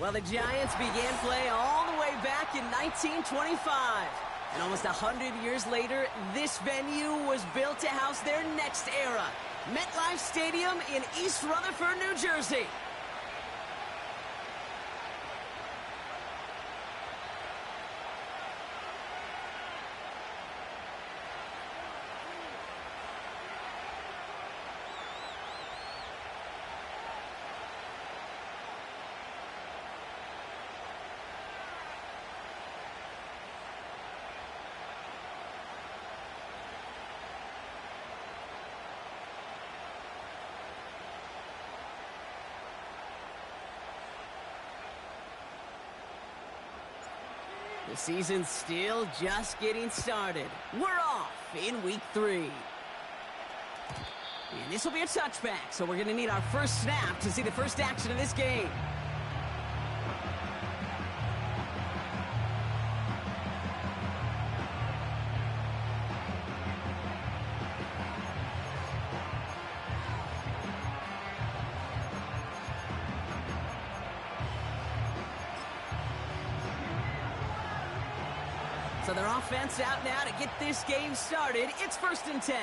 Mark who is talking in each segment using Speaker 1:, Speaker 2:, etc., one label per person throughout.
Speaker 1: Well, the Giants began play all the way back in 1925. And almost 100 years later, this venue was built to house their next era. MetLife Stadium in East Rutherford, New Jersey. The season's still just getting started. We're off in week 3. And this will be a touchback, so we're going to need our first snap to see the first action of this game. So their offense out now to get this game started. It's 1st and 10.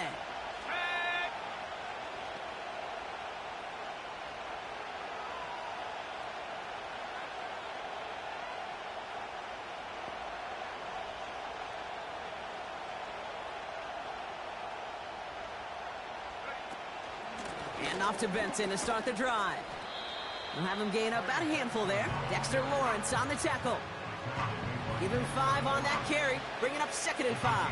Speaker 1: And off to Benson to start the drive. We'll have him gain up about a handful there. Dexter Lawrence on the tackle. Give him 5 on that carry, bringing up 2nd and 5.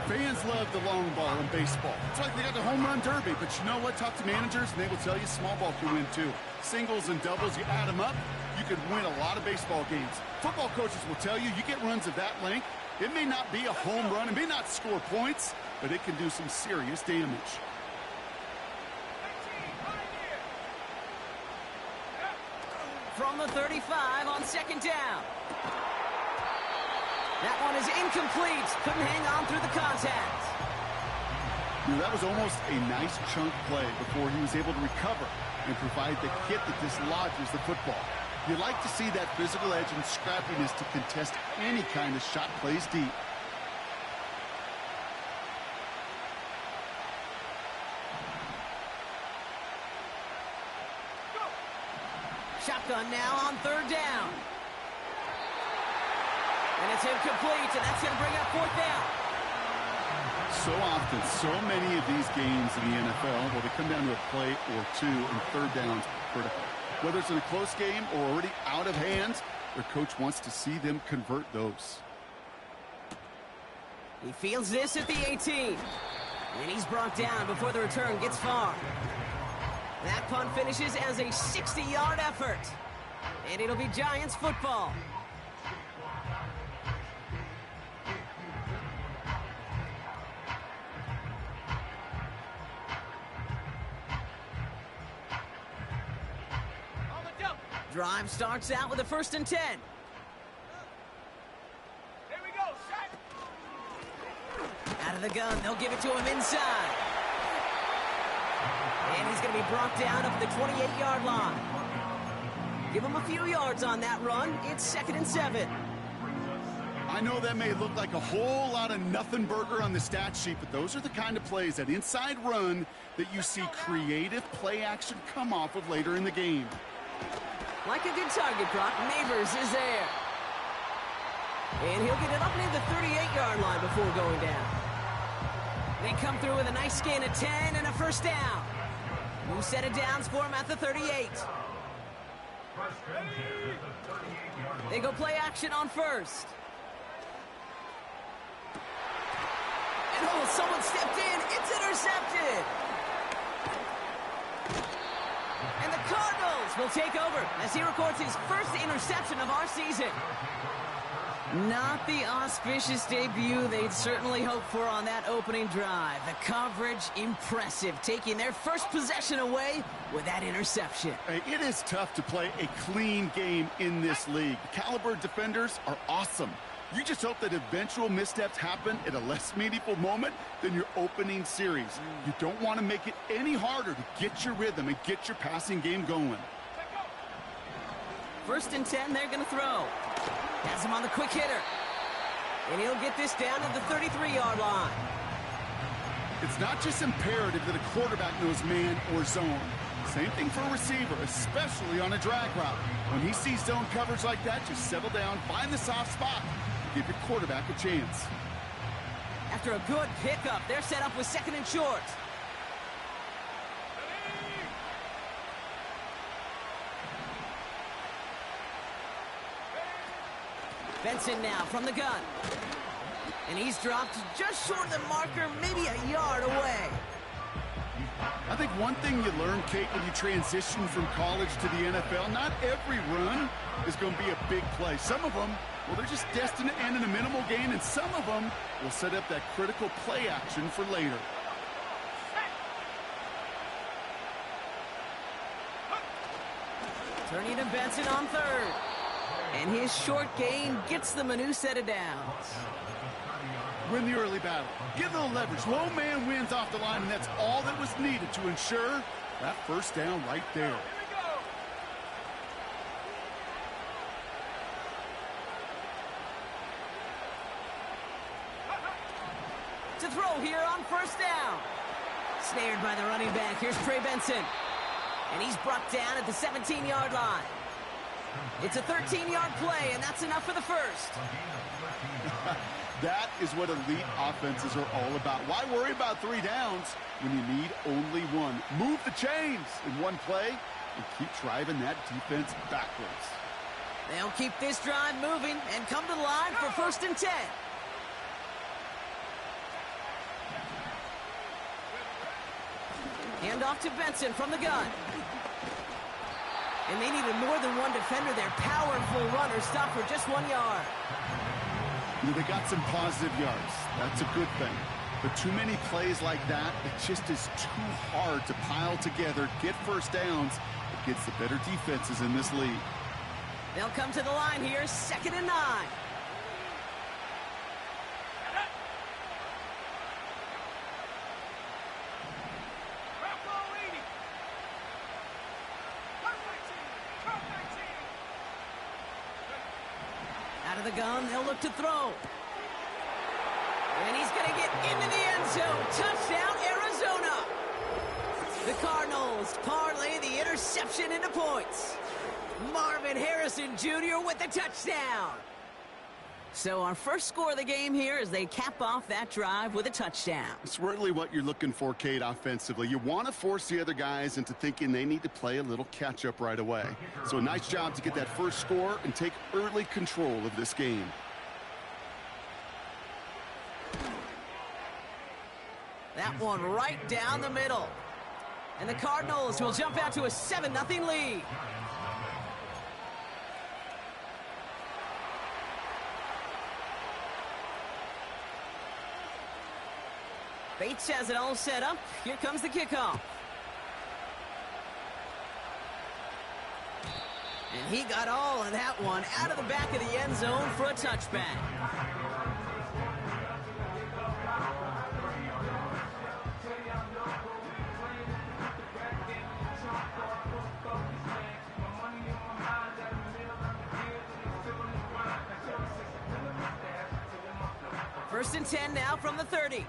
Speaker 2: Fans love the long ball in baseball. It's like they got the home run derby, but you know what? Talk to managers, and they will tell you small ball can win too. Singles and doubles, you add them up, you could win a lot of baseball games. Football coaches will tell you, you get runs of that length, it may not be a home run, it may not score points, but it can do some serious damage.
Speaker 1: From the 35 on 2nd down. That one is incomplete. Couldn't hang on through the contact.
Speaker 2: That was almost a nice chunk play before he was able to recover and provide the hit that dislodges the football. You like to see that physical edge and scrappiness to contest any kind of shot plays deep.
Speaker 1: Shotgun now on 3rd down. And it's incomplete, and that's going to bring up 4th down.
Speaker 2: So often, so many of these games in the NFL, well, they come down to a play or two and 3rd downs critical. Whether it's in a close game or already out of hand, their coach wants to see them convert those.
Speaker 1: He fields this at the 18. And he's brought down before the return gets far. That punt finishes as a 60-yard effort. And it'll be Giants football. Drive starts out with a 1st and 10.
Speaker 3: Here we go, set.
Speaker 1: Out of the gun, they'll give it to him inside. And he's going to be brought down up at the 28-yard line. Give him a few yards on that run. It's 2nd and 7.
Speaker 2: I know that may look like a whole lot of nothing burger on the stat sheet, but those are the kind of plays, that inside run, that you see creative play action come off of later in the game.
Speaker 1: Like a good target, Brock. Neighbors is there. And he'll get it up near the 38-yard line before going down. They come through with a nice gain of 10 and a 1st down. New set of downs for him at the 38. They go play action on 1st. And oh, someone stepped in. It's intercepted. And the Cardinals will take over as he records his 1st interception of our season. Not the auspicious debut they'd certainly hoped for on that opening drive. The coverage, impressive, taking their 1st possession away with that interception.
Speaker 2: Hey, it is tough to play a clean game in this league. The caliber defenders are awesome. You just hope that eventual missteps happen at a less meaningful moment than your opening series. You don't want to make it any harder to get your rhythm and get your passing game going.
Speaker 1: First and 10, they're going to throw. Has him on the quick hitter. And he'll get this down to the 33-yard line.
Speaker 2: It's not just imperative that a quarterback knows man or zone. Same thing for a receiver, especially on a drag route. When he sees zone coverage like that, just settle down, find the soft spot, and give your quarterback a chance.
Speaker 1: After a good pickup, they're set up with second and short. Benson now from the gun. And he's dropped just short of the marker, maybe a yard away.
Speaker 2: I think one thing you learn, Kate, when you transition from college to the NFL, not every run is going to be a big play. Some of them, well, they're just destined to end in a minimal gain, and some of them will set up that critical play action for later.
Speaker 1: Turning to Benson on third. And his short gain gets them a new set of downs.
Speaker 2: Win the early battle. Get a little leverage. Low man wins off the line, and that's all that was needed to ensure that first down right there.
Speaker 1: To throw here on first down. Snared by the running back. Here's Trey Benson. And he's brought down at the 17-yard line. It's a 13-yard play, and that's enough for the first.
Speaker 2: That is what elite offenses are all about. Why worry about 3 downs when you need only one? Move the chains in one play and keep driving that defense backwards.
Speaker 1: They'll keep this drive moving and come to the line for first and 10. Hand off to Benson from the gun. And they needed more than one defender. Their powerful runner stopped for just 1 yard.
Speaker 2: They got some positive yards. That's a good thing. But too many plays like that, it just is too hard to pile together, get first downs against the better defenses in this league.
Speaker 1: They'll come to the line here, second and 9. Out of the gun, they'll look to throw. And he's going to get into the end zone. Touchdown, Arizona. The Cardinals parlay the interception into points. Marvin Harrison Jr. with the touchdown. So our first score of the game here as they cap off that drive with a touchdown.
Speaker 2: It's really what you're looking for, Kate, offensively. You want to force the other guys into thinking they need to play a little catch-up right away. So a nice job to get that first score and take early control of this game.
Speaker 1: That one right down the middle. And the Cardinals will jump out to a 7-0 lead. Bates has it all set up. Here comes the kickoff. And he got all of that one out of the back of the end zone for a touchback. First and 10 now from the 30.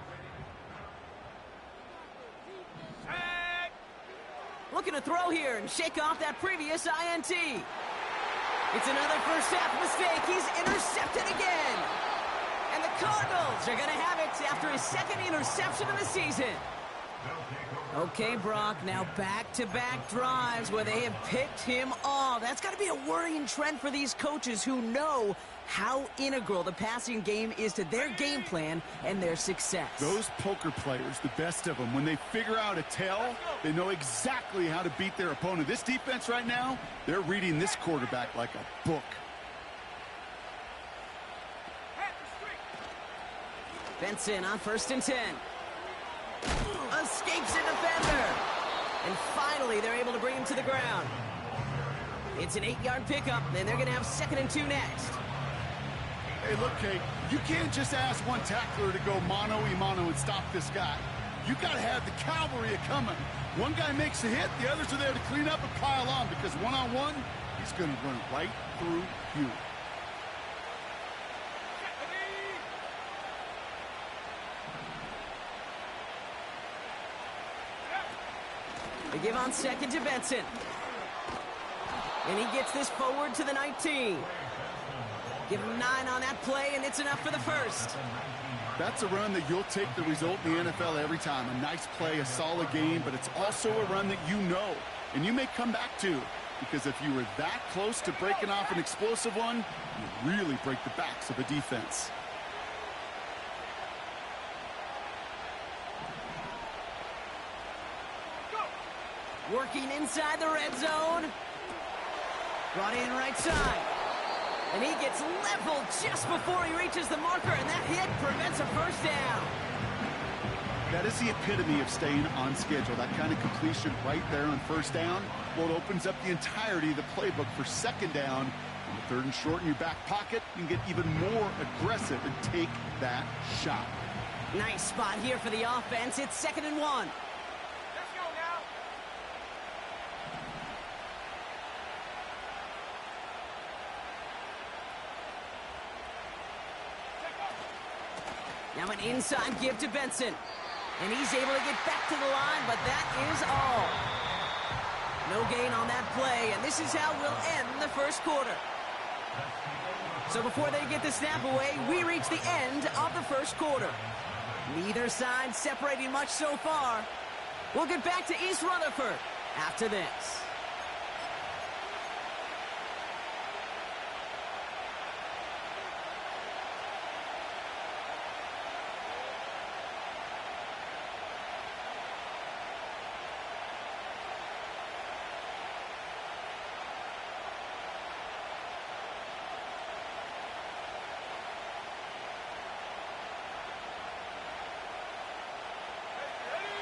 Speaker 1: Looking to throw here and shake off that previous INT. It's another first half mistake. He's intercepted again. And the Cardinals are going to have it after his second interception of the season. Okay, Brock, now back-to-back drives where they have picked him off. That's got to be a worrying trend for these coaches who know how integral the passing game is to their game plan and their success.
Speaker 2: Those poker players, the best of them, when they figure out a tell, they know exactly how to beat their opponent. This defense right now, they're reading this quarterback like a book.
Speaker 1: Benson on first and 10. Escapes a defender. And finally, they're able to bring him to the ground. It's an 8-yard pickup, and they're going to have second and 2 next.
Speaker 2: Hey, look, Kate, you can't just ask one tackler to go mano-a-mano and stop this guy. You got to have the cavalry coming. One guy makes a hit, the others are there to clean up and pile on, because one-on-one, He's going to run right through you.
Speaker 1: They give on second to Benson. And he gets this forward to the 19. Give him 9 on that play, and it's enough for the first.
Speaker 2: That's a run that you'll take the result in the NFL every time. A nice play, a solid game, but it's also a run that you know, and you may come back to. Because if you were that close to breaking off an explosive one, you really break the backs of a defense.
Speaker 1: Working inside the red zone. Brought in right side. And he gets leveled just before he reaches the marker, and that hit prevents a first down.
Speaker 2: That is the epitome of staying on schedule. That kind of completion right there on first down. Well, it opens up the entirety of the playbook for second down. On the third and short in your back pocket, you can get even more aggressive and take that shot.
Speaker 1: Nice spot here for the offense. It's 2nd and 1. Now an inside give to Benson. And he's able to get back to the line, but that is all. No gain on that play, and this is how we'll end the first quarter. So before they get the snap away, we reach the end of the first quarter. Neither side separating much so far. We'll get back to East Rutherford after this.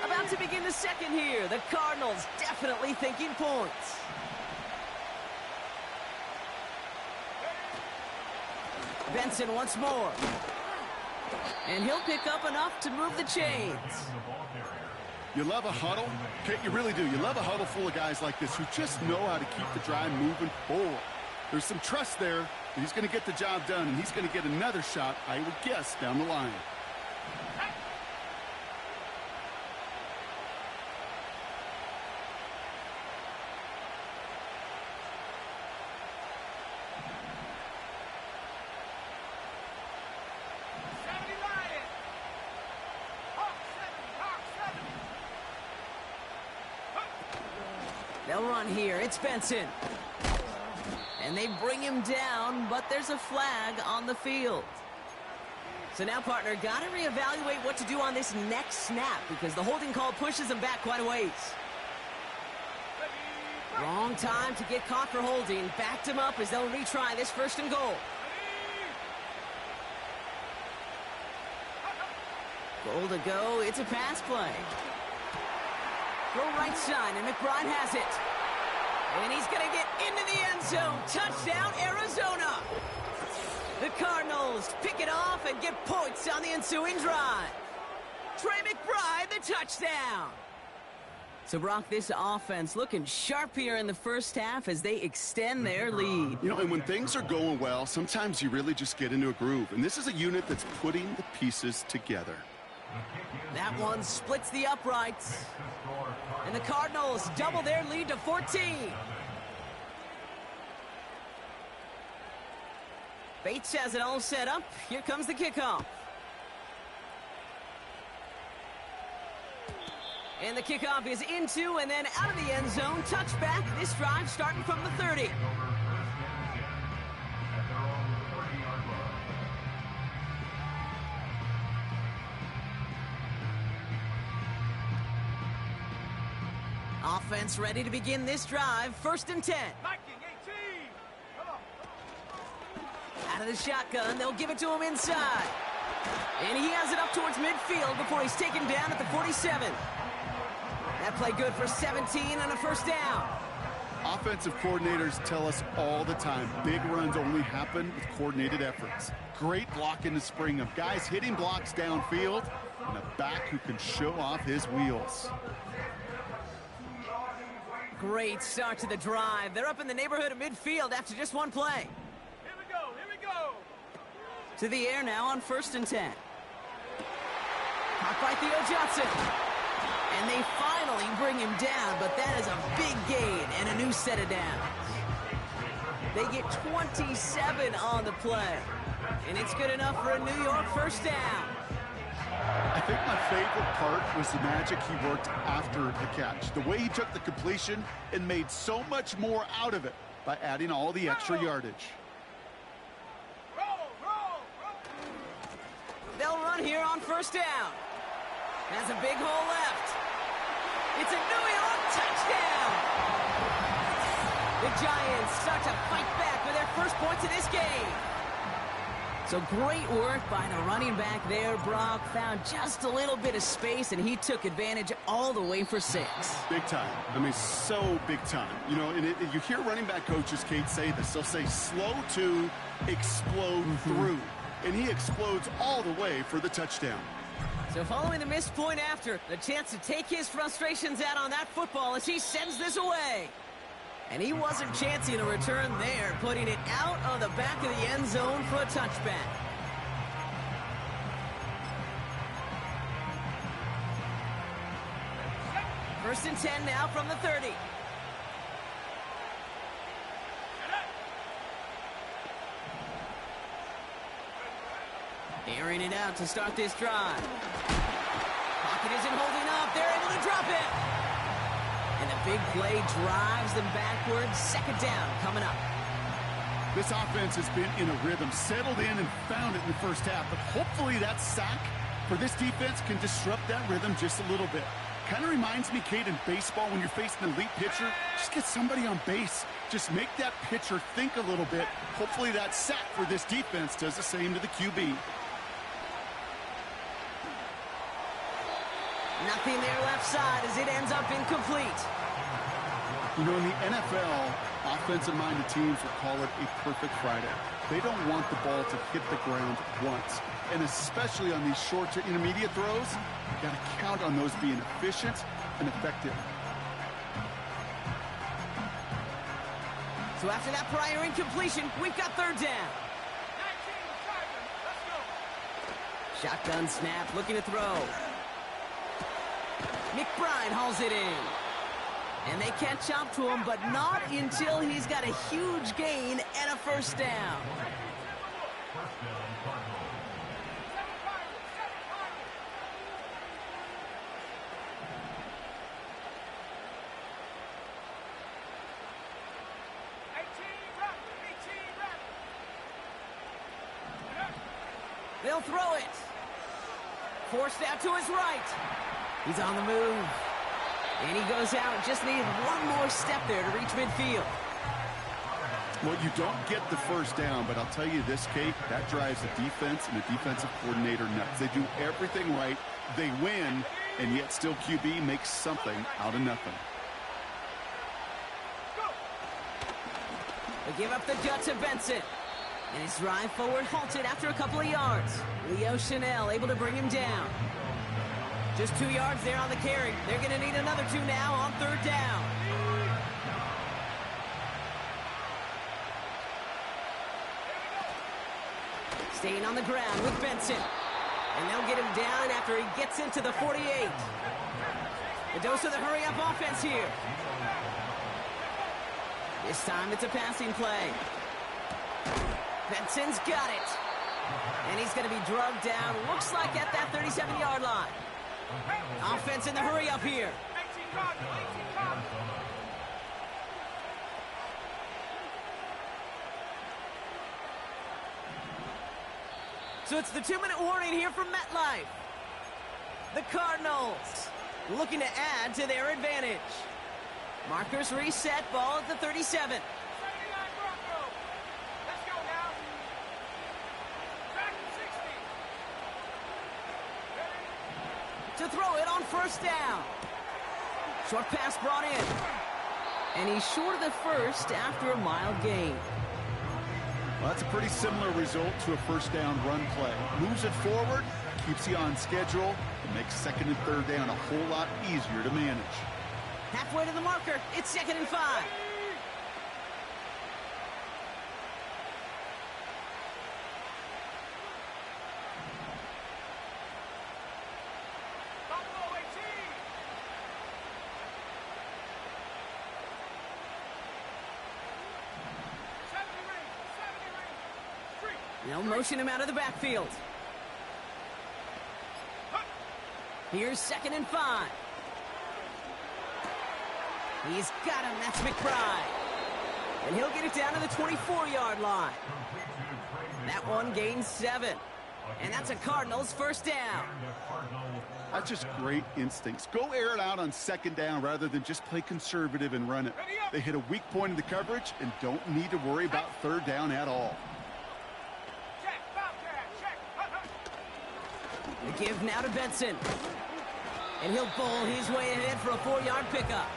Speaker 1: About to begin the second here. The Cardinals definitely thinking points. Benson once more. And he'll pick up enough to move the chains.
Speaker 2: You love a huddle? Okay, you really do. You love a huddle full of guys like this who just know how to keep the drive moving forward. There's some trust there that he's going to get the job done, and he's going to get another shot, I would guess, down the line.
Speaker 1: They'll run here. It's Benson. And they bring him down, but there's a flag on the field. So now, partner, got to reevaluate what to do on this next snap because the holding call pushes him back quite a ways. Wrong time to get caught for holding. Backed him up as they'll retry this 1st and goal. Goal to go. It's a pass play. Throw right side, and McBride has it. And he's going to get into the end zone. Touchdown, Arizona. The Cardinals pick it off and get points on the ensuing drive. Trey McBride, the touchdown. So, Brock, this offense looking sharp here in the first half as they extend their lead.
Speaker 2: You know, and when things are going well, sometimes you really just get into a groove. And this is a unit that's putting the pieces together.
Speaker 1: That one splits the uprights. And the Cardinals double their lead to 14. Bates has it all set up. Here comes the kickoff. And the kickoff is into and then out of the end zone. Touchback. This drive starting from the 30. Offense ready to begin this drive. 1st and 10. Out of the shotgun, they'll give it to him inside. And he has it up towards midfield before he's taken down at the 47. That play good for 17 and a 1st down.
Speaker 2: Offensive coordinators tell us all the time, big runs only happen with coordinated efforts. Great block in the spring of guys hitting blocks downfield and a back who can show off his wheels.
Speaker 1: Great start to the drive. They're up in the neighborhood of midfield after just one play.
Speaker 3: Here we go, here we go.
Speaker 1: To the air now on 1st and 10. Caught by Theo Johnson. And they finally bring him down, but that is a big gain and a new set of downs. They get 27 on the play. And it's good enough for a New York first down.
Speaker 2: I think my favorite part was the magic he worked after the catch. The way he took the completion and made so much more out of it by adding all the extra yardage.
Speaker 1: They'll run here on 1st down. Has a big hole left. It's a New York touchdown! The Giants start to fight back with their first points of this game. So great work by the running back there. Brock found just a little bit of space, and he took advantage all the way for 6.
Speaker 2: Big time. I mean, so big time. You know, and you hear running back coaches, Kate, say this. They'll say slow to explode through. And he explodes all the way for the touchdown.
Speaker 1: So following the missed point after, the chance to take his frustrations out on that football as he sends this away. And he wasn't chancing a return there, putting it out of the back of the end zone for a touchback. First and 10 now from the 30. Airing it out to start this drive. Pocket isn't holding up. They're able to drop it. And the big play drives them backwards. 2nd down coming up.
Speaker 2: This offense has been in a rhythm, settled in and found it in the first half. But hopefully that sack for this defense can disrupt that rhythm just a little bit. Kind of reminds me, Kate, in baseball when you're facing an elite pitcher, just get somebody on base. Just make that pitcher think a little bit. Hopefully that sack for this defense does the same to the QB.
Speaker 1: Nothing there left side as it ends up incomplete.
Speaker 2: You know, in the NFL, offensive-minded teams will call it a perfect Friday. They don't want the ball to hit the ground once. And especially on these short to intermediate throws, you got to count on those being efficient and effective.
Speaker 1: So after that prior incompletion, we've got 3rd down.
Speaker 3: 19, let's go.
Speaker 1: Shotgun snap, looking to throw. McBride hauls it in. And they catch up to him, but not until he's got a huge gain and a 1st down. They'll throw it. Forced out to his right. He's on the move. And he goes out. Just needed one more step there to reach midfield.
Speaker 2: Well, you don't get the 1st down, but I'll tell you this, Kate, that drives the defense and the defensive coordinator nuts. They do everything right. They win, and yet still QB makes something out of nothing.
Speaker 1: They give up the gut to Benson. And his drive forward halted after a couple of yards. Leo Chanel able to bring him down. Just 2 yards there on the carry. They're going to need another 2 now on 3rd down. Staying on the ground with Benson. And they'll get him down after he gets into the 48. The dose of the hurry-up offense here. This time it's a passing play. Benson's got it. And he's going to be drugged down, looks like at that 37-yard line. Offense in the hurry-up here.
Speaker 3: 18 yards, 18 yards.
Speaker 1: So it's the 2-minute warning here from MetLife. The Cardinals looking to add to their advantage. Markers reset, ball at the 37. To throw it on 1st down. Short pass brought in. And he's short of the 1st after a mild gain.
Speaker 2: Well, that's a pretty similar result to a 1st down run play. Moves it forward, keeps you on schedule, and makes 2nd and 3rd down a whole lot easier to manage.
Speaker 1: Halfway to the marker. It's 2nd and 5.
Speaker 3: Buffalo 18.
Speaker 1: They'll motion him out of the backfield. Here's 2nd and 5. He's got him. That's McBride. And he'll get it down to the 24-yard line. That one gains 7. And that's a Cardinals first down.
Speaker 2: That's just great instincts. Go air it out on 2nd down rather than just play conservative and run it. They hit a weak point in the coverage and don't need to worry about 3rd down at all.
Speaker 1: The give now to Benson. And he'll bowl his way ahead for a 4-yard pickup.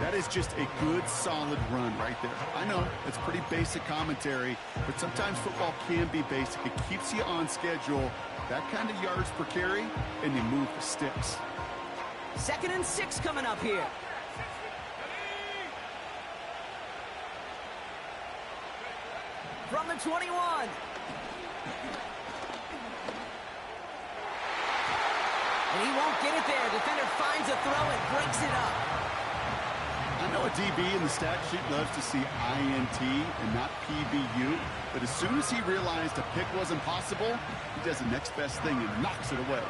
Speaker 2: That is just a good, solid run right there. I know, it's pretty basic commentary, but sometimes football can be basic. It keeps you on schedule, that kind of yards per carry, and you move the sticks.
Speaker 1: 2nd and 6 coming up here. From the 21. And he won't get it there. Defender finds a throw and breaks it up.
Speaker 2: I know a DB in the stat sheet loves to see INT and not PBU, but as soon as he realized a pick wasn't possible, he does the next best thing and knocks it away.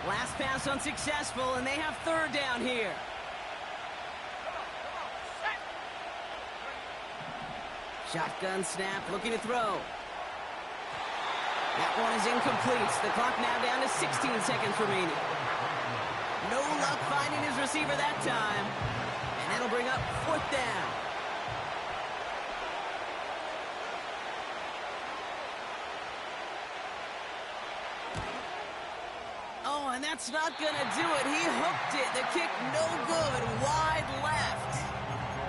Speaker 1: Last pass unsuccessful, and they have 3rd down here. Shotgun snap, looking to throw. That one is incomplete. The clock now down to 16 seconds remaining. No luck finding his receiver that time. And that'll bring up 4th down. Oh, and that's not going to do it. He hooked it. The kick no good. Wide left.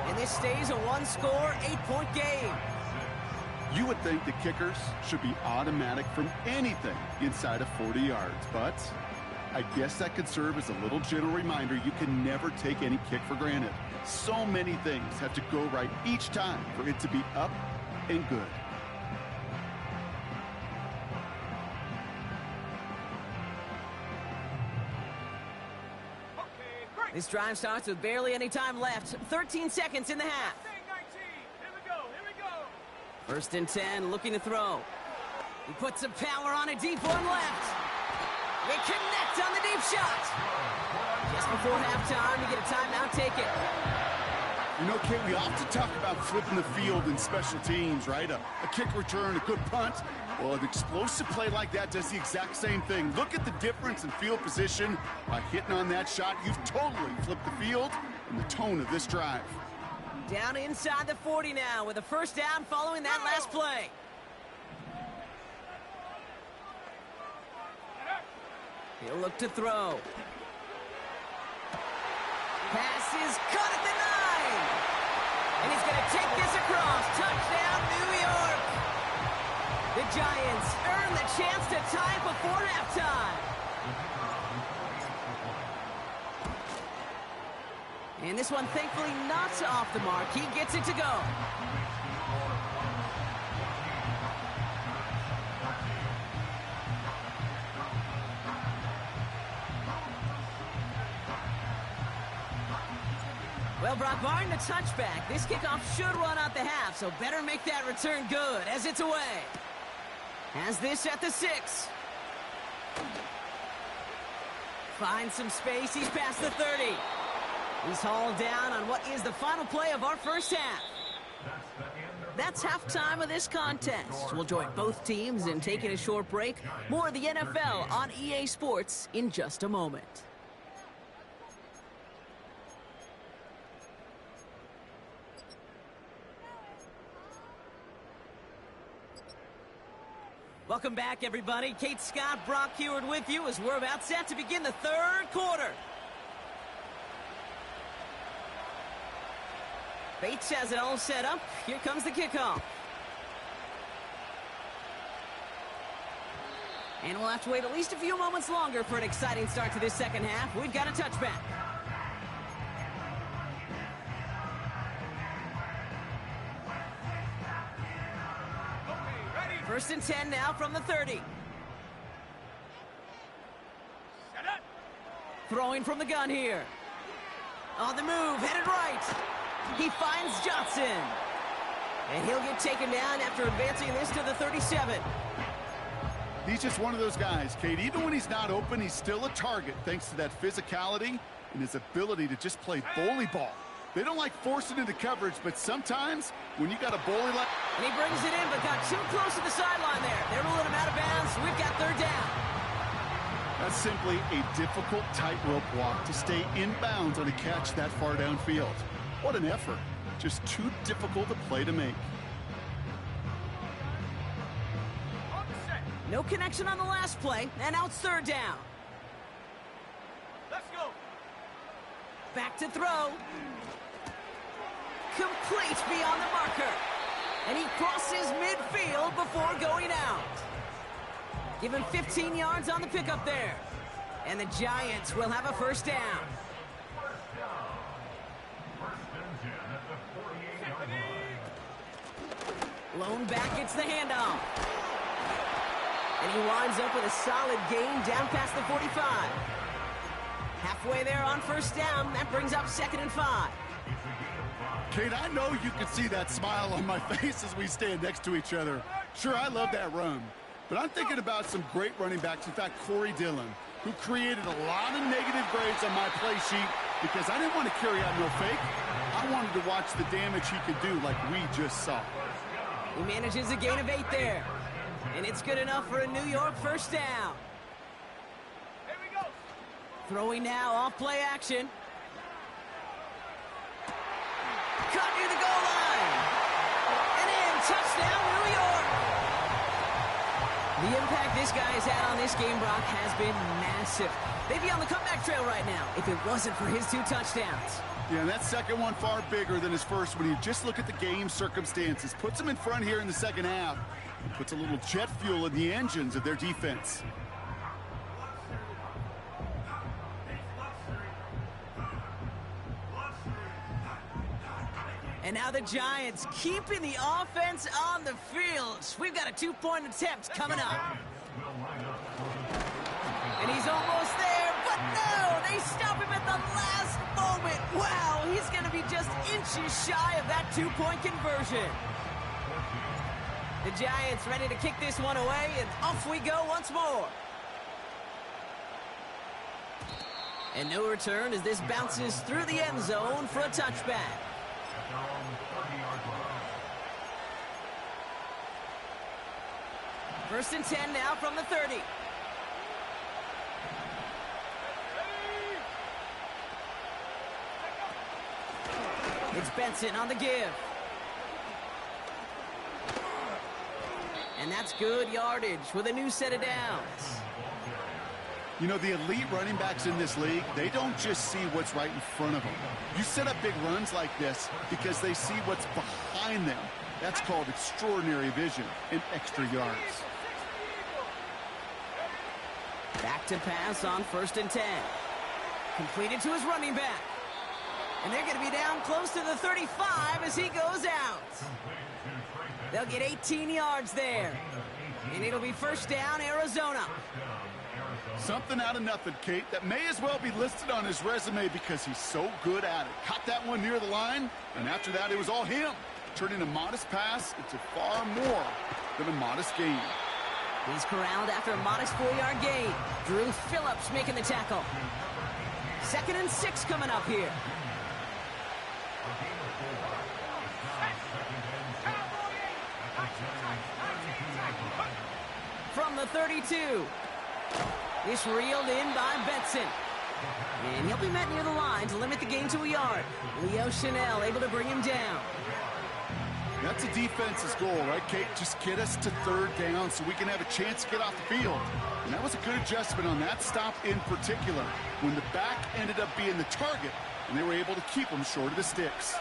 Speaker 1: And this stays a 1-score, 8-point game.
Speaker 2: You would think the kickers should be automatic from anything inside of 40 yards, but I guess that could serve as a little gentle reminder you can never take any kick for granted. So many things have to go right each time for it to be up and good.
Speaker 1: This drive starts with barely any time left. 13 seconds in the half. 1st and 10, looking to throw. He puts some power on it, deep one left. They connect on the deep shot. Just before halftime, you get a timeout, take it.
Speaker 2: You know, Kate, we often talk about flipping the field in special teams, right? A kick return, a good punt. Well, an explosive play like that does the exact same thing. Look at the difference in field position. By hitting on that shot, you've totally flipped the field and the tone of this drive.
Speaker 1: Down inside the 40 now with a 1st down following that last play. He'll look to throw. Pass is caught at the 9. And he's going to take this across. Touchdown, New York. The Giants earn the chance to tie it before halftime. And this one, thankfully, not off the mark. He gets it to go. Well, Brock, barring the touchback, this kickoff should run out the half, so better make that return good as it's away. Has this at the 6. Finds some space. He's past the 30. He's hauled down on what is the final play of our first half. That's halftime of this contest. We'll join both teams in taking a short break. More of the NFL on EA Sports in just a moment. Welcome back, everybody. Kate Scott, Brock Huard with you as we're about set to begin the 3rd quarter. Bates has it all set up. Here comes the kickoff. And we'll have to wait at least a few moments longer for an exciting start to this second half. We've got a touchback. First and 10 now from the 30.
Speaker 3: Set up.
Speaker 1: Throwing from the gun here. On the move, headed right. He finds Johnson. And he'll get taken down after advancing this to the 37.
Speaker 2: He's just one of those guys, Kate. Even when he's not open, he's still a target thanks to that physicality and his ability to just play bully ball. They don't like forcing into coverage, but sometimes when you got a bully like...
Speaker 1: And he brings it in, but got too close to the sideline there. They're ruling him out of bounds. We've got third down.
Speaker 2: That's simply a difficult tightrope walk to stay in bounds on a catch that far downfield. What an effort. Just too difficult a play to make.
Speaker 3: On the set.
Speaker 1: No connection on the last play, and now it's third down.
Speaker 3: Let's go.
Speaker 1: Back to throw. Complete beyond the marker. And he crosses midfield before going out. Give him 15 yards on the pickup there. And the Giants will have a first down. Lone back gets the handoff. And he winds up with a solid gain down past the 45. Halfway there on first down. That brings up 2nd and 5.
Speaker 2: Kate, I know you can see that smile on my face as we stand next to each other. Sure, I love that run. But I'm thinking about some great running backs. In fact, Corey Dillon, who created a lot of negative grades on my play sheet because I didn't want to carry out no fake. I wanted to watch the damage he could do like we just saw.
Speaker 1: He manages a gain of 8 there. And it's good enough for a New York first down.
Speaker 3: Here we go.
Speaker 1: Throwing now off play action. Caught near the goal line. And in, touchdown, New York. The impact this guy has had on this game, Brock, has been massive. They'd be on the comeback trail right now if it wasn't for his 2 touchdowns.
Speaker 2: Yeah, and that second one far bigger than his first when you just look at the game circumstances. Puts them in front here in the second half. And puts a little jet fuel in the engines of their defense.
Speaker 1: And now the Giants keeping the offense on the field. We've got a 2-point attempt coming up. And he's almost there, but no! They stop him at the last moment. Wow, he's going to be just inches shy of that 2-point conversion. The Giants ready to kick this one away, and off we go once more. And no return as this bounces through the end zone for a touchback. First and 10 now from the 30. It's Benson on the give. And that's good yardage with a new set of downs.
Speaker 2: You know, the elite running backs in this league, they don't just see what's right in front of them. You set up big runs like this because they see what's behind them. That's called extraordinary vision and extra yards.
Speaker 1: Back to pass on first and 10. Completed to his running back. And they're going to be down close to the 35 as he goes out. They'll get 18 yards there. And it'll be first down, Arizona.
Speaker 2: Something out of nothing, Kate, that may as well be listed on his resume because he's so good at it. Caught that one near the line, and after that, it was all him. Turning a modest pass into far more than a modest gain.
Speaker 1: He's corralled after a modest 4-yard gain. Drew Phillips making the tackle. 2nd and 6 coming up here. From the 32. It's reeled in by Benson. And he'll be met near the line to limit the gain to a yard. Leo Chanel able to bring him down.
Speaker 2: That's a defense's goal, right, Kate? Just get us to third down so we can have a chance to get off the field. And that was a good adjustment on that stop in particular, when the back ended up being the target, and they were able to keep him short of the sticks.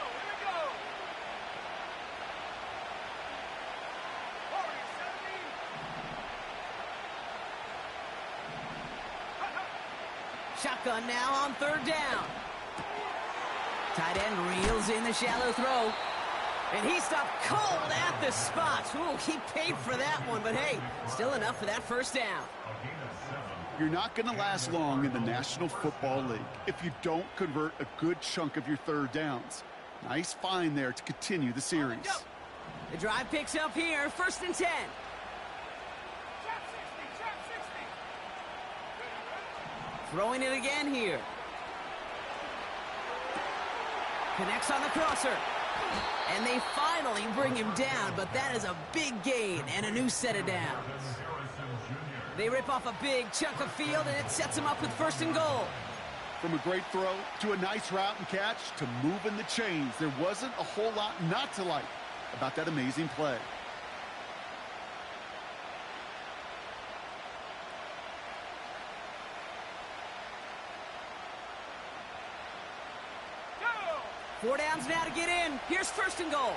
Speaker 1: shotgun now on third down. Tight end reels in the shallow throw. And he stopped cold at the spot. Ooh, he paid for that one, but hey, still enough for that first down.
Speaker 2: You're not going to last long in the National Football League if you don't convert a good chunk of your third downs. Nice find there to continue the series.
Speaker 1: The drive picks up here, 1st and 10.
Speaker 3: Trap 60, trap 60.
Speaker 1: Throwing it again here. Connects on the crosser. And they finally bring him down, but that is a big gain and a new set of downs. They rip off a big chunk of field, and it sets them up with 1st and goal.
Speaker 2: From a great throw to a nice route and catch to moving the chains, there wasn't a whole lot not to like about that amazing play.
Speaker 3: Go!
Speaker 1: 4 downs now to get in. Here's 1st and goal.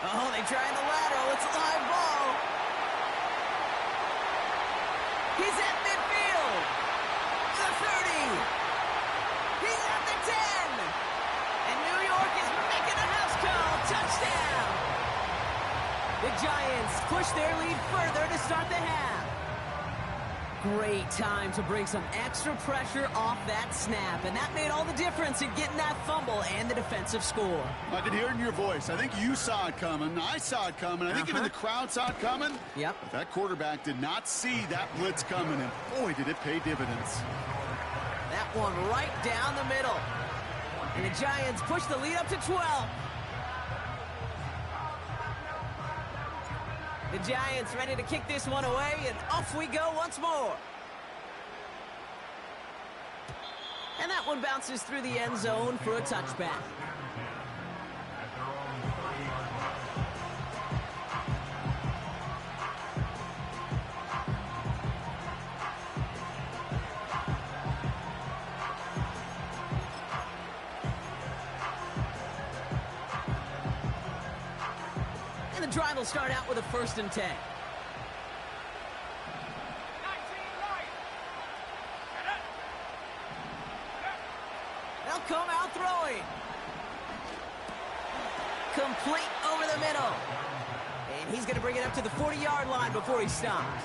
Speaker 1: Oh, they try the lateral. It's a live ball. He's at midfield. The 30. He's at the 10. And New York is making a house call. Touchdown. The Giants push their lead further to start the half. Great time to bring some extra pressure off that snap, and that made all the difference in getting that fumble and the defensive score.
Speaker 2: I could hear it in your voice. I think you saw it coming. I saw it coming. I think even the crowd saw it coming.
Speaker 1: Yep.
Speaker 2: But that quarterback did not see that blitz coming, and boy, did it pay dividends.
Speaker 1: That one right down the middle. And the Giants push the lead up to 12. The Giants ready to kick this one away, and off we go once more. And that one bounces through the end zone for a touchback. The drive will start out with a 1st and 10.
Speaker 3: 19 right. Set up.
Speaker 1: They'll come out throwing. Complete over the middle. And he's going to bring it up to the 40-yard line before he stops.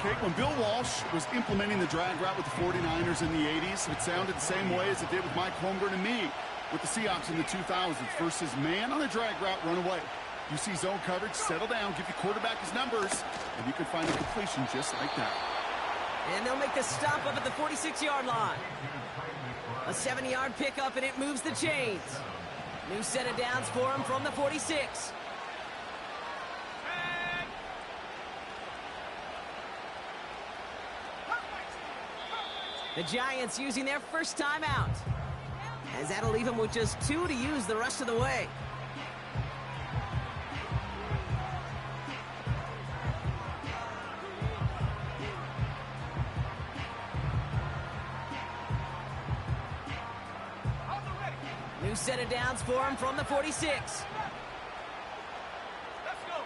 Speaker 2: Kate, when Bill Walsh was implementing the drag route with the 49ers in the 80s, it sounded the same way as it did with Mike Holmgren and me with the Seahawks in the 2000s versus man on a drag route, run away. You see zone coverage, settle down, give your quarterback his numbers, and you can find a completion just like that.
Speaker 1: And they'll make the stop up at the 46-yard line. A 70-yard pickup, and it moves the chains. New set of downs for him from the 46. The Giants using their first timeout, as that'll leave them with just 2 to use the rest of the way. New set of downs for him from the 46.
Speaker 3: Let's go.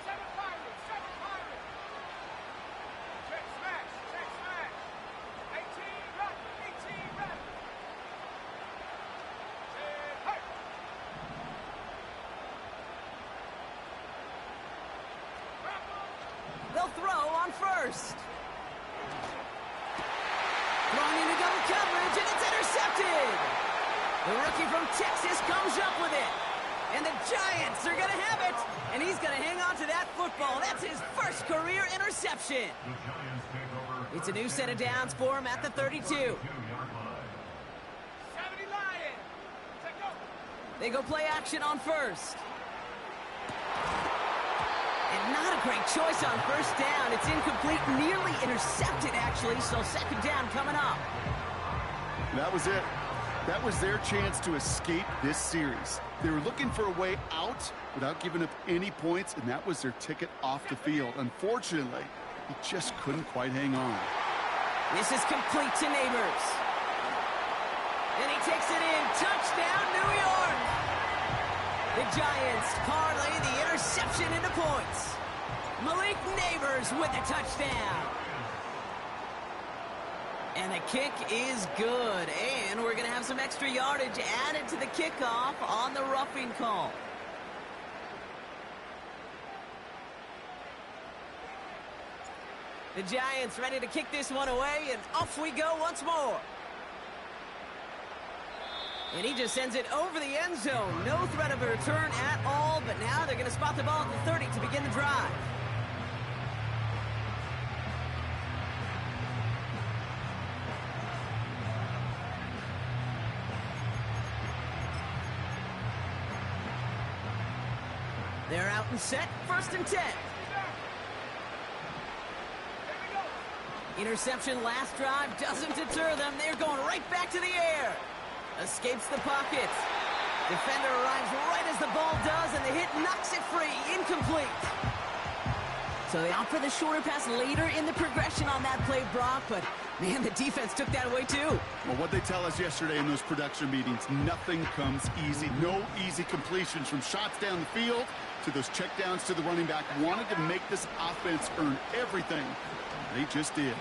Speaker 3: 7 Pirates, 7 Pirates. Check smash, check smash. 18 rep, 18 rep. Hey.
Speaker 1: They'll throw on 1st. Thrown into double coverage, and it's intercepted. The rookie from Texas comes up with it. And the Giants are going to have it. And he's going to hang on to that football. That's his first career interception. It's a new set of downs for him at the 32.
Speaker 3: 70 Lions. Take over.
Speaker 1: They go play action on 1st. And not a great choice on 1st down. It's incomplete, nearly intercepted, actually. So 2nd down coming up.
Speaker 2: That was it. That was their chance to escape this series. They were looking for a way out without giving up any points, and that was their ticket off the field. Unfortunately, he just couldn't quite hang on.
Speaker 1: This is complete to Neighbors. And he takes it in. Touchdown, New York! The Giants parlay the interception into points. Malik Neighbors with the touchdown. And the kick is good. And we're going to have some extra yardage added to the kickoff on the roughing call. The Giants ready to kick this one away, and off we go once more. And he just sends it over the end zone. No threat of a return at all, but now they're going to spot the ball at the 30 to begin the drive. They're out and set, 1st and 10. Interception last drive doesn't deter them. They're going right back to the air. Escapes the pocket. Defender arrives right as the ball does, and the hit knocks it free. Incomplete. So they opt for the shorter pass later in the progression on that play, Brock, but man, the defense took that away too.
Speaker 2: Well, what they tell us yesterday in those production meetings, nothing comes easy. No easy completions from shots down the field to those checkdowns to the running back. Wanted to make this offense earn everything. They just did.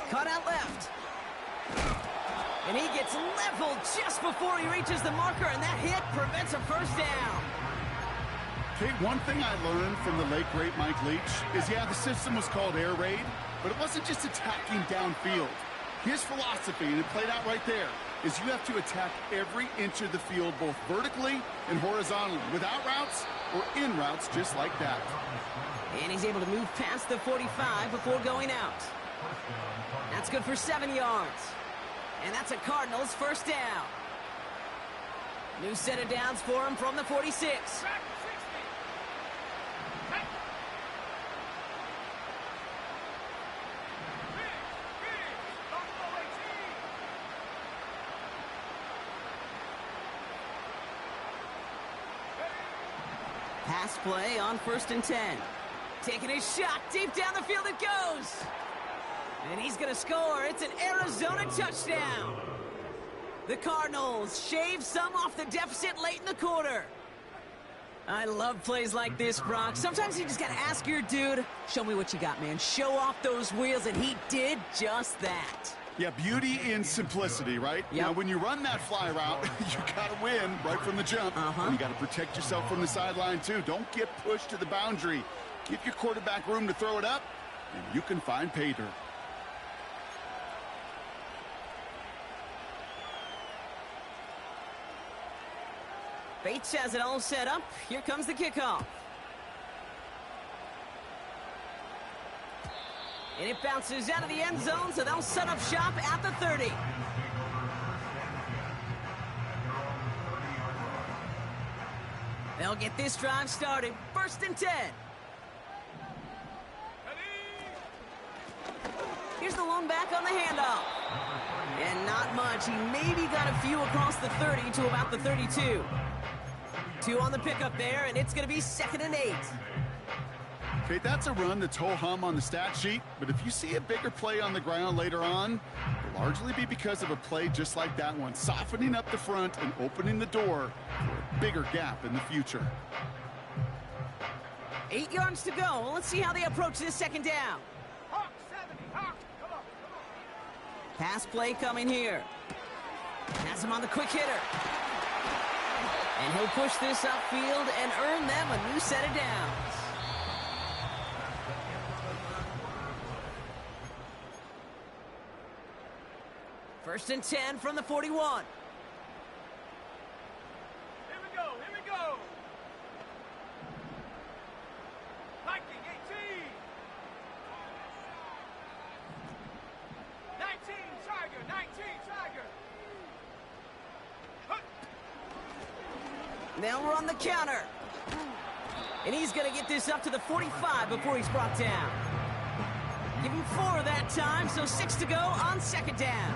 Speaker 1: Cut out left. And he gets leveled just before he reaches the marker, and that hit prevents a first down.
Speaker 2: Okay, one thing I learned from the late, great Mike Leach is, yeah, the system was called air raid, but it wasn't just attacking downfield. His philosophy, and it played out right there, is you have to attack every inch of the field, both vertically and horizontally, without routes or in routes just like that.
Speaker 1: And he's able to move past the 45 before going out. That's good for 7 yards. And that's a Cardinals first down. New set of downs for him from the 46. Pass play on 1st and 10. Taking a shot deep down the field it goes. And he's going to score. It's an Arizona touchdown. The Cardinals shave some off the deficit late in the quarter. I love plays like this, Brock. Sometimes you just got to ask your dude, show me what you got, man. Show off those wheels, and he did just that.
Speaker 2: Yeah, beauty in simplicity, right?
Speaker 1: Yep.
Speaker 2: Now, when you run that fly route, you got to win right from the jump. And you got to protect yourself from the sideline, too. Don't get pushed to the boundary. Give your quarterback room to throw it up, and you can find pay dirt.
Speaker 1: Bates has it all set up. Here comes the kickoff. And it bounces out of the end zone, so they'll set up shop at the 30. They'll get this drive started. 1st and 10. Here's the lone back on the handoff. And not much. He maybe got a few across the 30 to about the 32. 2 on the pickup there, and it's going to be 2nd and 8.
Speaker 2: Okay, that's a run that's ho-hum on the stat sheet, but if you see a bigger play on the ground later on, it'll largely be because of a play just like that one, softening up the front and opening the door for a bigger gap in the future.
Speaker 1: 8 yards to go. Well, let's see how they approach this 2nd down.
Speaker 3: Hawk 70, Hawk, come on.
Speaker 1: Pass play coming here. Has him on the quick hitter. And he'll push this upfield and earn them a new set of downs. First and 10 from the 41.
Speaker 3: Here we go, here we go. Viking 18. 19, Tiger, 19, Tiger. Hut.
Speaker 1: They'll run the counter. And he's going to get this up to the 45 before he's brought down. Give him 4 that time, so 6 to go on 2nd down.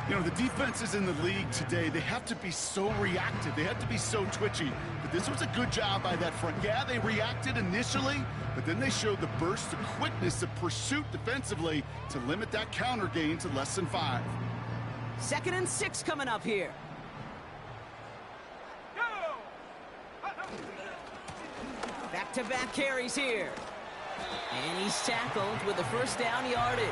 Speaker 2: You know, the defenses in the league today, they have to be so reactive. They have to be so twitchy. But this was a good job by that front. Yeah, they reacted initially, but then they showed the burst of quickness of pursuit defensively to limit that counter gain to less than 5.
Speaker 1: 2nd and 6 coming up here. Back-to-back carries here. And he's tackled with the first down yardage.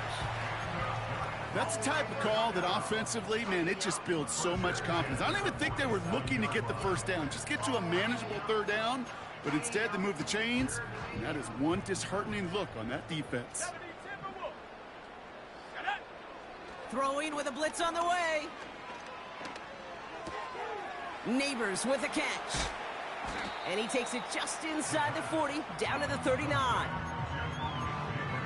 Speaker 2: That's the type of call that offensively, man, it just builds so much confidence. I don't even think they were looking to get the first down. Just get to a manageable third down, but instead they move the chains, and that is one disheartening look on that defense.
Speaker 1: Throwing with a blitz on the way. Neighbors with a catch. And he takes it just inside the 40, down to the 39.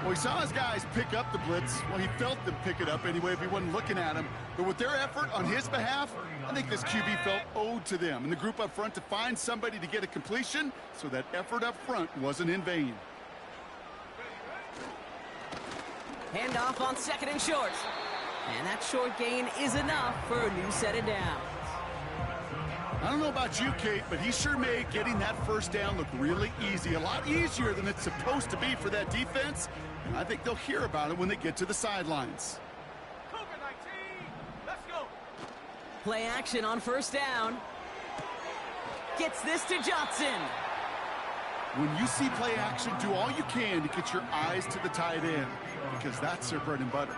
Speaker 2: Well, he saw his guys pick up the blitz. Well, he felt them pick it up anyway if he wasn't looking at him. But with their effort on his behalf, I think this QB felt owed to them and the group up front to find somebody to get a completion, so that effort up front wasn't in vain.
Speaker 1: Handoff on 2nd and short. And that short gain is enough for a new set of downs.
Speaker 2: I don't know about you, Kate, but he sure made getting that first down look really easy. A lot easier than it's supposed to be for that defense. And I think they'll hear about it when they get to the sidelines.
Speaker 3: Cougar 19, let's go.
Speaker 1: Play action on first down. Gets this to Johnson.
Speaker 2: When you see play action, do all you can to get your eyes to the tight end, because that's their bread and butter.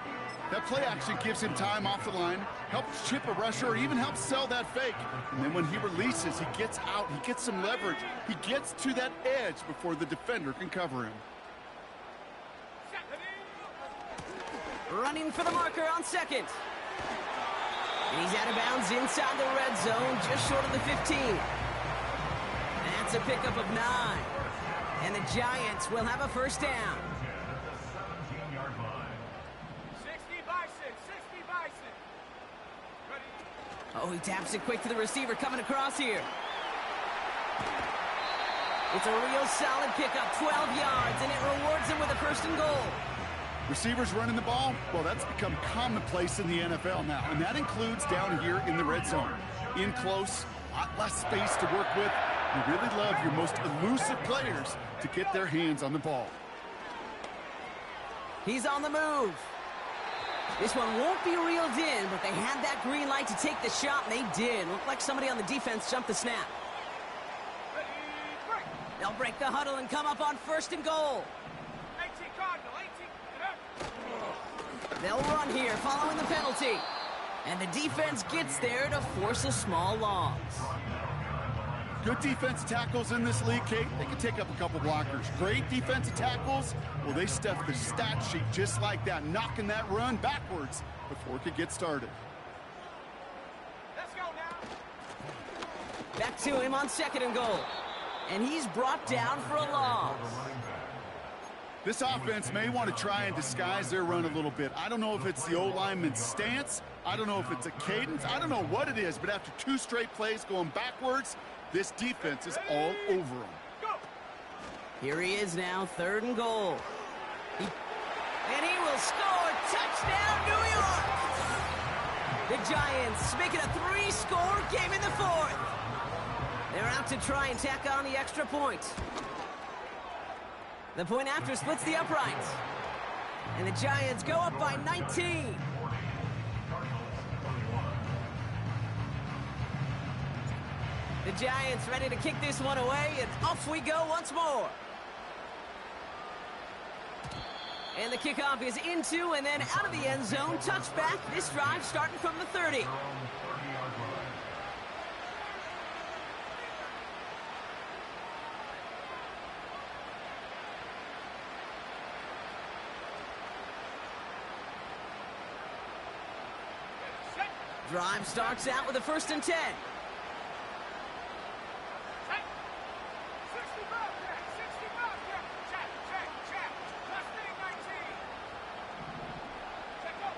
Speaker 2: That play action gives him time off the line, helps chip a rusher, or even helps sell that fake. And then when he releases, he gets out, he gets some leverage. He gets to that edge before the defender can cover him.
Speaker 1: Running for the marker on 2nd. And he's out of bounds inside the red zone, just short of the 15. That's a pickup of 9. And the Giants will have a first down.
Speaker 3: 60 Bison, 60 Bison. Ready?
Speaker 1: Oh, he taps it quick to the receiver coming across here. It's a real solid pickup, 12 yards, and it rewards him with a first and goal.
Speaker 2: Receivers running the ball, well, that's become commonplace in the NFL now, and that includes down here in the red zone. In close, a lot less space to work with. You really love your most elusive players to get their hands on the ball.
Speaker 1: He's on the move. This one won't be reeled in, but they had that green light to take the shot, and they did. Looked like somebody on the defense jumped the snap.
Speaker 3: Ready, break.
Speaker 1: They'll break the huddle and come up on first and goal.
Speaker 3: 18 Cardinal, 18.
Speaker 1: They'll run here following the penalty. And the defense gets there to force a small loss.
Speaker 2: Good defensive tackles in this league, Kate. They can take up a couple blockers. Great defensive tackles, well, they stuff the stat sheet just like that, knocking that run backwards before it could get started.
Speaker 3: Let's go now.
Speaker 1: Back to him on 2nd and goal. And he's brought down for a loss.
Speaker 2: This offense may want to try and disguise their run a little bit. I don't know if it's the O-lineman's stance. I don't know if it's a cadence. I don't know what it is, but after 2 straight plays going backwards, this defense is all over them.
Speaker 3: Go.
Speaker 1: Here he is now, 3rd and goal. And he will score. Touchdown, New York! The Giants make it a 3-score game in the 4th. They're out to try and tack on the extra point. The point after splits the uprights. And the Giants go up by 19. The Giants ready to kick this one away, and off we go once more. And the kickoff is into and then out of the end zone. Touchback. This drive starting from the 30. Drive starts out with a 1st and 10.
Speaker 3: Set. 65 back, 65 back. Check. Last minute 19. Check go.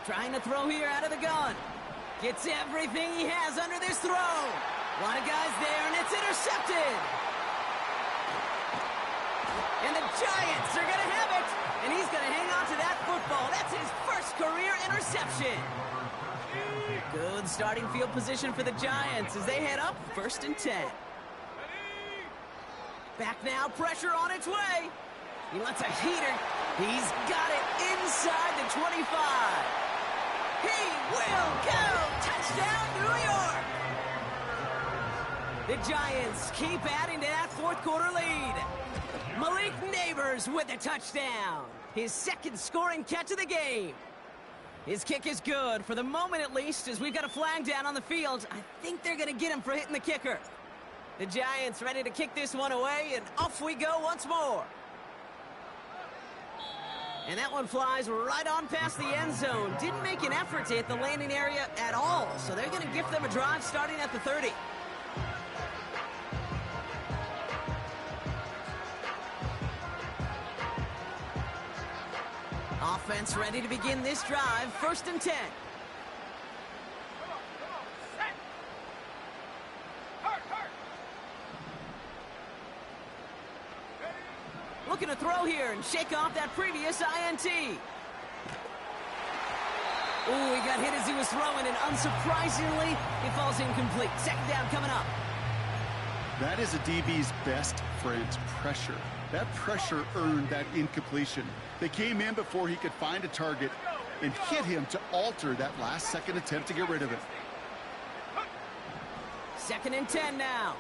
Speaker 1: Trying to throw here out of the gun. Gets everything he has under this throw. A lot of guys there, and it's intercepted. And the Giants are going to have it. And he's going to hang on to that football. That's his first career interception. Good starting field position for the Giants as they head up 1st and 10. Back now, pressure on its way. He wants a heater. He's got it inside the 25. He will go. Touchdown, New York. The Giants keep adding to that fourth quarter lead. Malik Neighbors with a touchdown. His second scoring catch of the game. His kick is good, for the moment at least, as we've got a flag down on the field. I think they're going to get him for hitting the kicker. The Giants ready to kick this one away, and off we go once more. And that one flies right on past the end zone. Didn't make an effort to hit the landing area at all, so they're going to give them a drive starting at the 30. Offense ready to begin this drive. 1st and 10.
Speaker 3: Come on, set. Hurt. Ready?
Speaker 1: Looking to throw here and shake off that previous INT. Ooh, he got hit as he was throwing, and unsurprisingly, it falls incomplete. 2nd down coming up.
Speaker 2: That is a DB's best friend, pressure. That pressure earned that incompletion. They came in before he could find a target and hit him to alter that last-second attempt to get rid of it.
Speaker 1: 2nd and 10 now.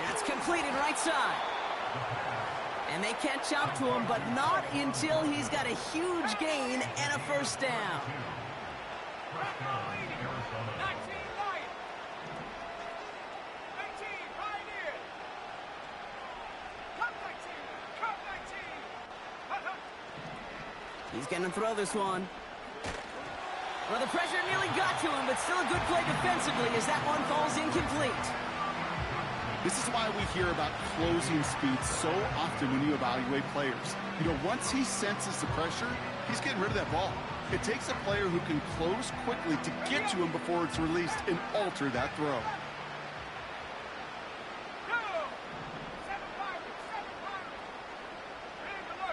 Speaker 1: That's completed right side. And they catch up to him, but not until he's got a huge gain and a 1st down.
Speaker 3: 19 Lions. 19 Pioneers. Come 19.
Speaker 1: He's going to throw this one. Well, the pressure nearly got to him, but still a good play defensively as that one falls incomplete.
Speaker 2: This is why we hear about closing speed so often when you evaluate players. You know, once he senses the pressure, he's getting rid of that ball. It takes a player who can close quickly to get to him before it's released and alter that throw.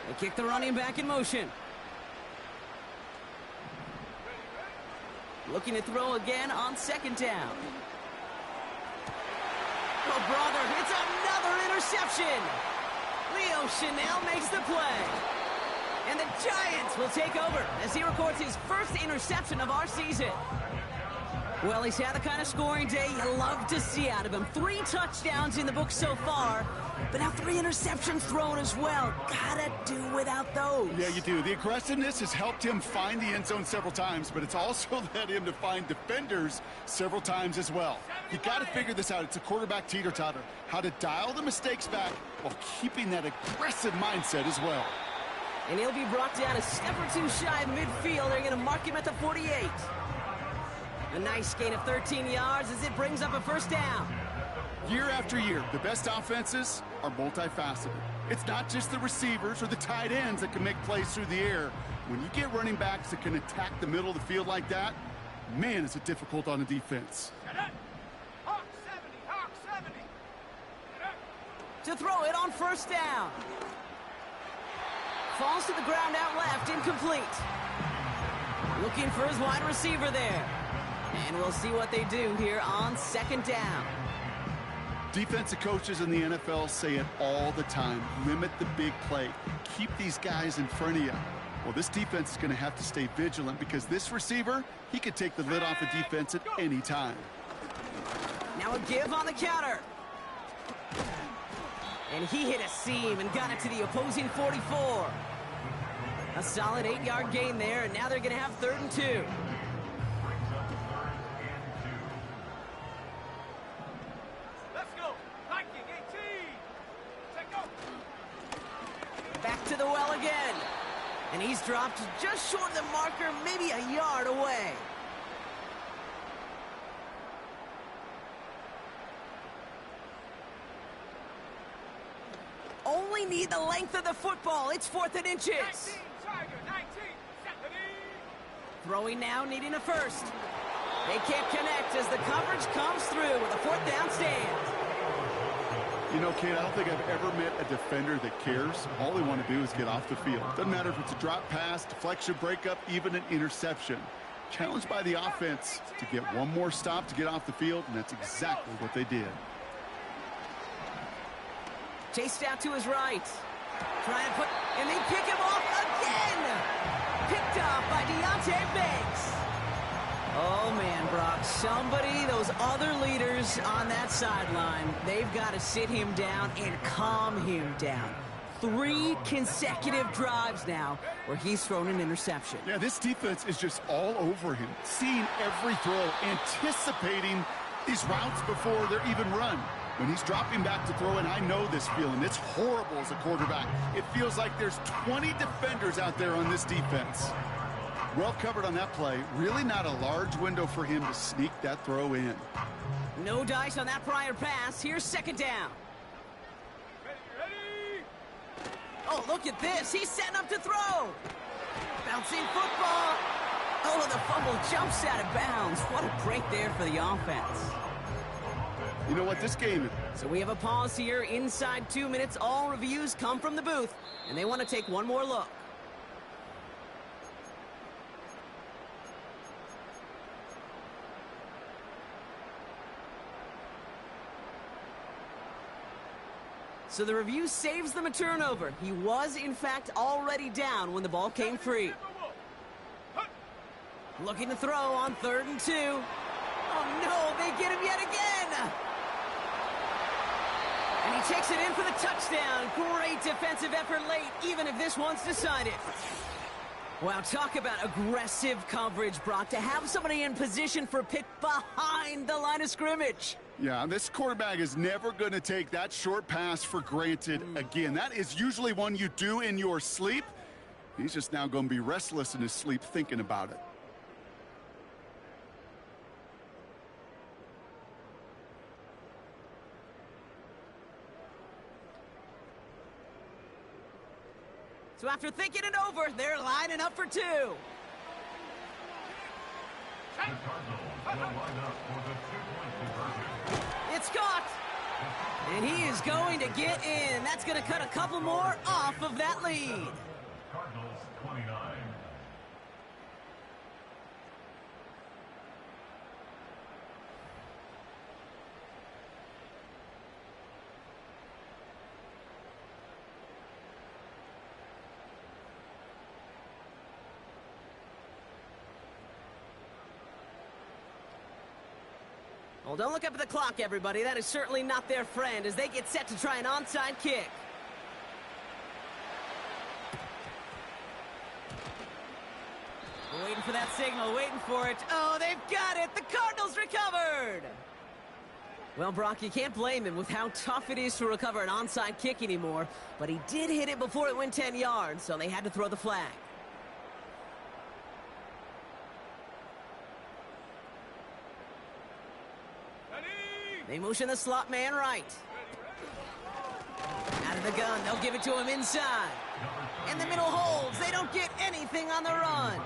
Speaker 1: They kick the running back in motion. Looking to throw again on 2nd down. Oh, brother, it's another interception. Leo Chanel makes the play. And the Giants will take over as he records his 1st interception of our season. Well, he's had the kind of scoring day you love to see out of him. 3 touchdowns in the book so far, but now 3 interceptions thrown as well. Gotta do without those.
Speaker 2: Yeah, you do. The aggressiveness has helped him find the end zone several times, but it's also led him to find defenders several times as well. You got to figure this out. It's a quarterback teeter-totter. How to dial the mistakes back while keeping that aggressive mindset as well.
Speaker 1: And he'll be brought down a step or two shy of midfield. They're going to mark him at the 48. A nice gain of 13 yards as it brings up a 1st down.
Speaker 2: Year after year, the best offenses are multifaceted. It's not just the receivers or the tight ends that can make plays through the air. When you get running backs that can attack the middle of the field like that, man, is it difficult on a defense.
Speaker 3: Hawk 70.
Speaker 1: To throw it on 1st down. Falls to the ground out left, incomplete. Looking for his wide receiver there. And we'll see what they do here on 2nd down.
Speaker 2: Defensive coaches in the NFL say it all the time. Limit the big play. Keep these guys in front of you. Well, this defense is going to have to stay vigilant because this receiver, he could take the lid off a defense at any time.
Speaker 1: Now a give on the counter. And he hit a seam and got it to the opposing 44. A solid 8-yard gain there, and now they're going to have 3rd and 2.
Speaker 3: Let's go. Viking 18. Set go.
Speaker 1: Back to the well again. And he's dropped just short of the marker, maybe a yard away. Only need the length of the football. It's 4th and inches.
Speaker 3: 19, Tiger, 19. Stephanie.
Speaker 1: Throwing now, needing a 1st. They can't connect as the coverage comes through with a 4th down stand.
Speaker 2: You know, Kate, I don't think I've ever met a defender that cares. All they want to do is get off the field. Doesn't matter if it's a drop pass, deflection, breakup, even an interception. Challenged by the offense to get one more stop to get off the field, and that's exactly what they did.
Speaker 1: Chased out to his right. Trying to put, and they pick him off again. Picked off by Deonte Banks. Oh, man, Brock, somebody, those other leaders on that sideline, they've got to sit him down and calm him down. 3 consecutive drives now where he's thrown an interception.
Speaker 2: Yeah, this defense is just all over him, seeing every throw, anticipating these routes before they're even run. When he's dropping back to throw, and I know this feeling, it's horrible as a quarterback. It feels like there's 20 defenders out there on this defense. Well covered on that play. Really not a large window for him to sneak that throw in.
Speaker 1: No dice on that prior pass. Here's second down.
Speaker 3: Ready?
Speaker 1: Oh, look at this. He's setting up to throw. Bouncing football. Oh, the fumble jumps out of bounds. What a break there for the offense.
Speaker 2: You know what, this game...
Speaker 1: So we have a pause here. Inside 2 minutes, all reviews come from the booth, and they want to take one more look. So the review saves them a turnover. He was, in fact, already down when the ball came free. Looking to throw on 3rd and 2. Oh, no, they get him yet again. And he takes it in for the touchdown. Great defensive effort late, even if this one's decided. Wow, talk about aggressive coverage, Brock, to have somebody in position for a pick behind the line of scrimmage.
Speaker 2: Yeah, this quarterback is never going to take that short pass for granted again. That is usually one you do in your sleep. He's just now going to be restless in his sleep thinking about it.
Speaker 1: So after thinking it over, they're lining up for 2. It's caught. And he is going to get in. That's going to cut a couple more off of that lead.
Speaker 4: Cardinals 29.
Speaker 1: Well, don't look up at the clock, everybody. That is certainly not their friend as they get set to try an onside kick. Waiting for that signal, waiting for it. Oh, they've got it. The Cardinals recovered. Well, Brock, you can't blame him with how tough it is to recover an onside kick anymore. But he did hit it before it went 10 yards, so they had to throw the flag. They motion the slot man right. Out of the gun, they'll give it to him inside. And the middle holds. They don't get anything on the run.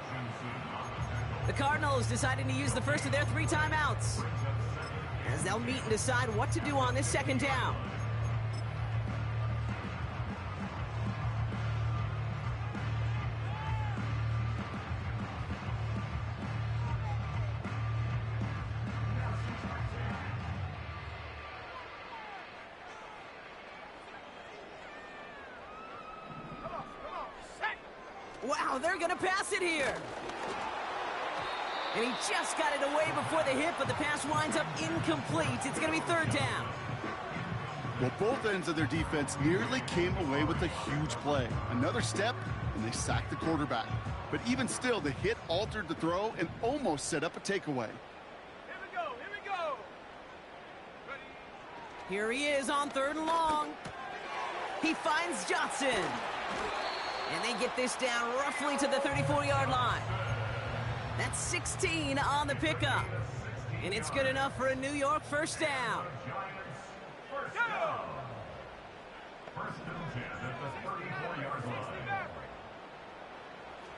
Speaker 1: The Cardinals deciding to use the first of their 3 timeouts as they'll meet and decide what to do on this second down. Wow, they're going to pass it here. And he just got it away before the hit, but the pass winds up incomplete. It's going to be 3rd down.
Speaker 2: Well, both ends of their defense nearly came away with a huge play. Another step, and they sacked the quarterback. But even still, the hit altered the throw and almost set up a takeaway.
Speaker 3: Here we go, here we go. Ready?
Speaker 1: Here he is on 3rd and long. He finds Johnson. And they get this down roughly to the 34-yard line. That's 16 on the pickup. And it's good enough for a New York first down.
Speaker 4: First down. First and 10 at the 34-yard line.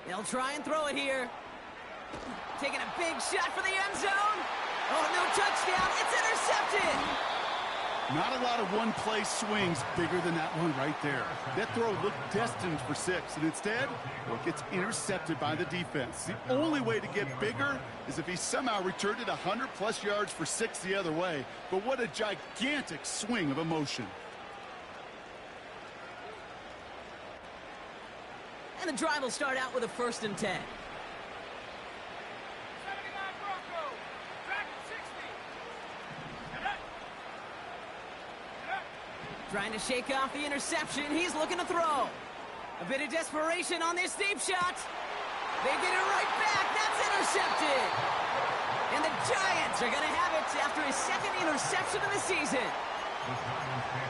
Speaker 1: They'll try and throw it here. Taking a big shot for the end zone. Oh, no touchdown. It's intercepted.
Speaker 2: Not a lot of one-play swings bigger than that one right there. That throw looked destined for 6, and instead, well, it gets intercepted by the defense. The only way to get bigger is if he somehow returned it 100-plus yards for 6 the other way. But what a gigantic swing of emotion.
Speaker 1: And the drive will start out with a 1st and 10.
Speaker 3: 79 Broncos.
Speaker 1: Trying to shake off the interception. He's looking to throw. A bit of desperation on this deep shot. They get it right back. That's intercepted. And the Giants are going to have it after his second interception of the season.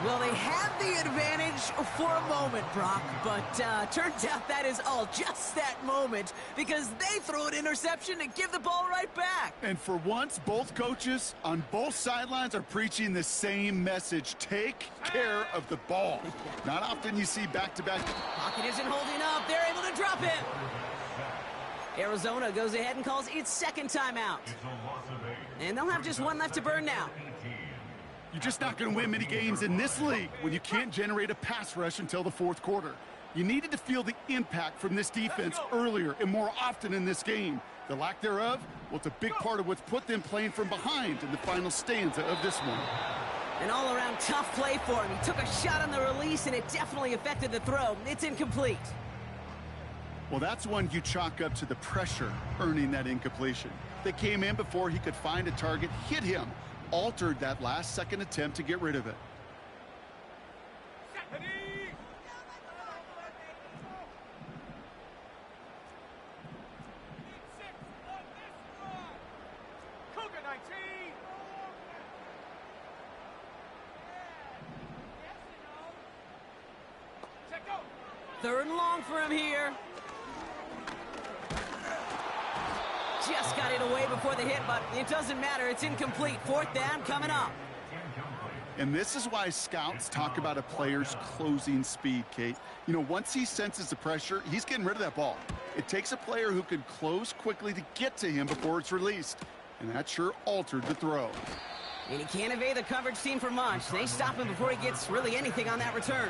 Speaker 1: Well, they had the advantage for a moment, Brock, but turns out that is all just that moment because they throw an interception to give the ball right back.
Speaker 2: And for once, both coaches on both sidelines are preaching the same message. Take care of the ball. Not often you see back-to-back.
Speaker 1: Pocket isn't holding up. They're able to drop him. Arizona goes ahead and calls its second timeout. And they'll have just one left to burn now.
Speaker 2: You're just not going to win many games in this league when you can't generate a pass rush until the fourth quarter. You needed to feel the impact from this defense earlier and more often in this game. The lack thereof, well, it's a big part of what's put them playing from behind in the final stanza of this one.
Speaker 1: An all-around tough play for him. He took a shot on the release, and it definitely affected the throw. It's incomplete.
Speaker 2: Well, that's one you chalk up to the pressure earning that incompletion. They came in before he could find a target, hit him, altered that last-second attempt to get rid of it.
Speaker 3: Cougar 19. Check go.
Speaker 1: Third and long for him here. Just got it away before the hit, but it doesn't matter. It's incomplete. Fourth down coming up.
Speaker 2: And this is why scouts talk about a player's closing speed, Kate. You know, once he senses the pressure, he's getting rid of that ball. It takes a player who can close quickly to get to him before it's released. And that sure altered the throw.
Speaker 1: And he can't evade the coverage team for much. They stop him before he gets really anything on that return.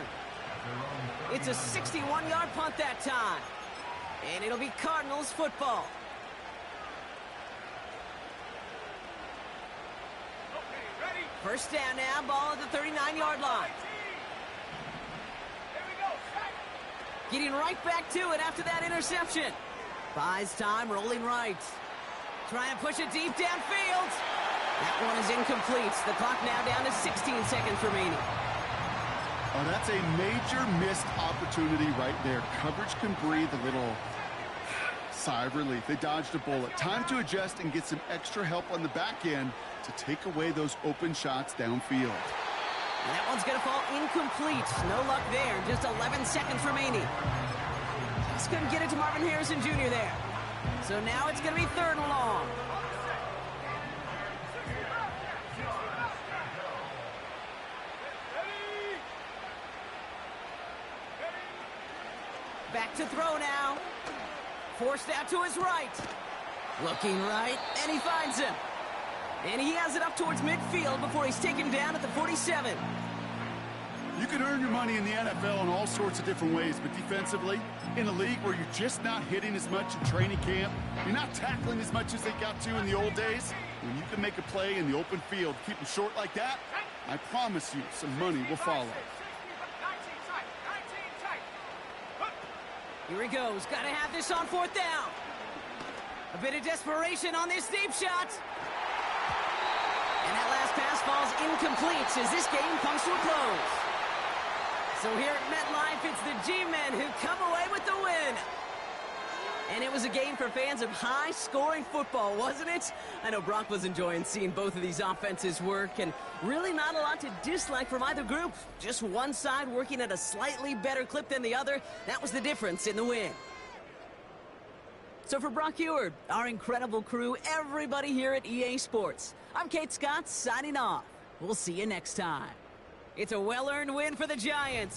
Speaker 1: It's a 61-yard punt that time. And it'll be Cardinals football. First down now, ball at the 39-yard line.
Speaker 3: Here we go.
Speaker 1: Getting right back to it after that interception. Buys time, rolling right. Trying to push it deep downfield. That one is incomplete. The clock now down to 16 seconds remaining.
Speaker 2: Oh, that's a major missed opportunity right there. Coverage can breathe a little sigh of relief. They dodged a bullet. Time to adjust and get some extra help on the back end to take away those open shots downfield.
Speaker 1: And that one's going to fall incomplete. No luck there. Just 11 seconds remaining. Just couldn't get it to Marvin Harrison Jr. there. So now it's going to be third and long. Back to throw now. Forced out to his right. Looking right, and he finds him. And he has it up towards midfield before he's taken down at the 47.
Speaker 2: You can earn your money in the NFL in all sorts of different ways, but defensively, in a league where you're just not hitting as much in training camp, you're not tackling as much as they got to in the old days, when you can make a play in the open field, keep them short like that, I promise you some money will follow.
Speaker 3: 19 tight. 19 tight.
Speaker 1: Here he goes. Got to have this on fourth down. A bit of desperation on this deep shot. And that last pass falls incomplete as this game comes to a close. So here at MetLife, it's the G-Men who come away with the win. And it was a game for fans of high-scoring football, wasn't it? I know Brock was enjoying seeing both of these offenses work, and really not a lot to dislike from either group. Just one side working at a slightly better clip than the other. That was the difference in the win. So for Brock Huard, our incredible crew, everybody here at EA Sports, I'm Kate Scott signing off. We'll see you next time. It's a well-earned win for the Giants.